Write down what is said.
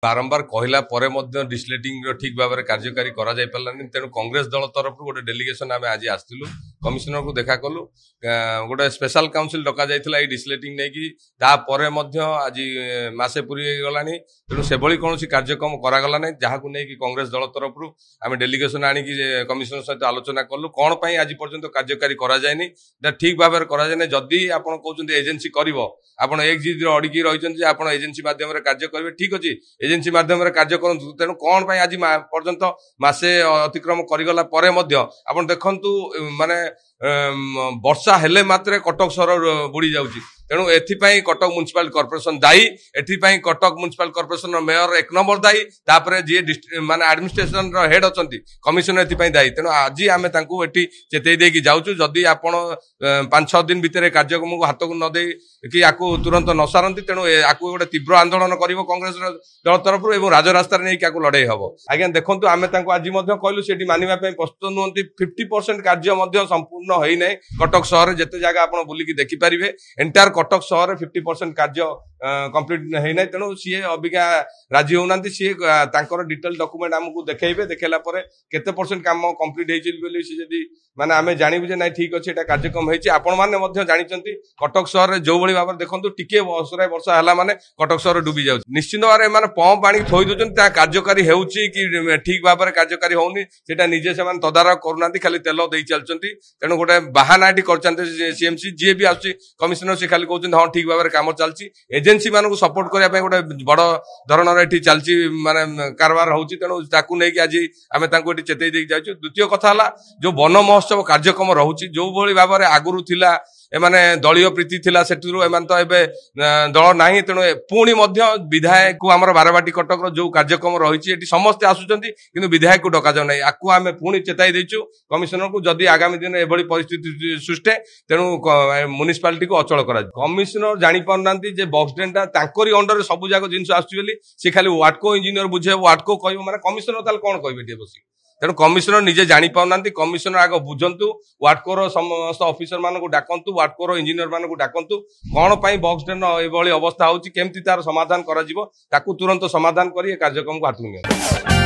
बारंबार कहला डिस्लेटिंग ठीक भाव में कार्यकारी करा तेणु कांग्रेस दल तरफ गोटे डेलीगेशन आम आज आसलु कमिशनर को देखा कलु गोटे स्पेशल काउंसिल डका जाइए डिस्लेटिंग नहीं कि आज मसे पूरी गला तेणु से कौन कार्यक्रम करागला ना जहाँ को लेकिन कांग्रेस दल तरफ आम डेलीगेशन आणिक कमिशनर सहित आलोचना कलु कौन पर आज पर्यंत कार्यकारी कराए ठीक भाव में कराए जदि आप कहते एजेन्सी कर एक जी अड़िकी रही आप एजेन्सी मध्यम कार्य करेंगे ठीक अच्छे एजेन्सी मध्यम कार्य करूँ तेणु कौन पर आज पर्यंत मसे अतिक्रम करगला आप देखु माने वर्षा हेले मात्रे कटक सहर बुड़ी जाउची तेणु एथिपाई कटक म्युनिसिपल कॉर्पोरेशन दायी एथिपाई कटक म्युनिसिपल कॉर्पोरेशन मेयर एक नंबर दायी तापरे जी माने एडमिनिस्ट्रेशन रो हेड अछंती कमिशनर एथिपाई दायी तेणु आज आमे तांकू एठी चेतई देकी जाउचु जदी आपण 5-6 दिन भितर कार्यक्रम को हाथ को न दे कि आकु तुरंत न सारंती तेणु आकु गोटे तीव्र आंदोलन करिवो कांग्रेस दल तरफ एवं राजरास्ता नहीं आकु लड़ाई हबो आज्ञा देखंतु आमे तांकू आज मध्य कहलु सेठी मानिबा पई प्रस्तुत नहंती 50% कार्य मध्य संपूर्ण होई नै कटक शहर जते जगह आपण बुलिकी देखि परिबे एंटायर कटक शहर 50% कार्य कंप्लीट है ना तेणु सी अबिका राजी होना सी डिटेल डॉक्यूमेंट आमको देखेबे देखेला केते परसेंट काम कंप्लीट होई सी जदी माने आमे जानिबु जे नै ठीक अछि एटा कार्यक्रम हेछि आपण माने मध्य जानिचंती कटक शहर रे जो भली भाबर देखंतु टिके वर्षा हला माने कटक शहर डूबी जाउ निश्चित भाबरे माने पंप पानी थोई दोचन ता कार्यकारी हेउछि कि ठीक भाबरे कार्यकारी होउनी सेटा निजे से माने तदारक करूनांती खाली तेल देई चलचंती तेणु गोटे बाहानाटी करचंती सीएमसी जे भी आछि कमिशनर से खाली कहउछन हां ठीक भाबरे काम चलछि एजेंसी मानक सपोर्ट करने गोटे बड़ धरणर ये चलती माने कारबार होची तेणु ताकू नहीं आज आम चेतई देकी जाइए द्वितीय कथा जो वन महोत्सव कार्यक्रम रोचे जो भली भाव में आगुरी थिला एमाने दलीय प्रीति थिला सेठुरु एमान तो एबे दल नाही तेणु पुणी मध्य विधायक को आमर बारबाटी कटक जो कार्यक्रम रही एटी समस्ते आसुचंती किंतु विधायक को डका जाउ नाही आकु आमे पुणी चेताई देचु कमिशनर को जदि आगामी दिन एभली परिस्थिति सृष्टि तेणु म्युनिसिपालिटी को अचल करा कमिशनर जानि पारनांती जे बॉक्स ड्रेनटा तांकरी अंडर सब जाक जिनस आसुची बोली से खाली वाटको इंजीनियर बुझे वाटको कहबो माने कमिशनर ताल कोन कहबे टे बसी तेणु कमिशनर निजे जानी पाउना कमिशनर आग बुझंतु वाटकोर समस्त ऑफिसर मान को डाकंतु वाटकोर इंजीनियर मान को डाकंतु कौन पाई बॉक्स ड्रेन एभली अवस्था होची केमती तार समाधान करा जिवो ताकू तुरंत समाधान करी कार्यक्रम को हाथ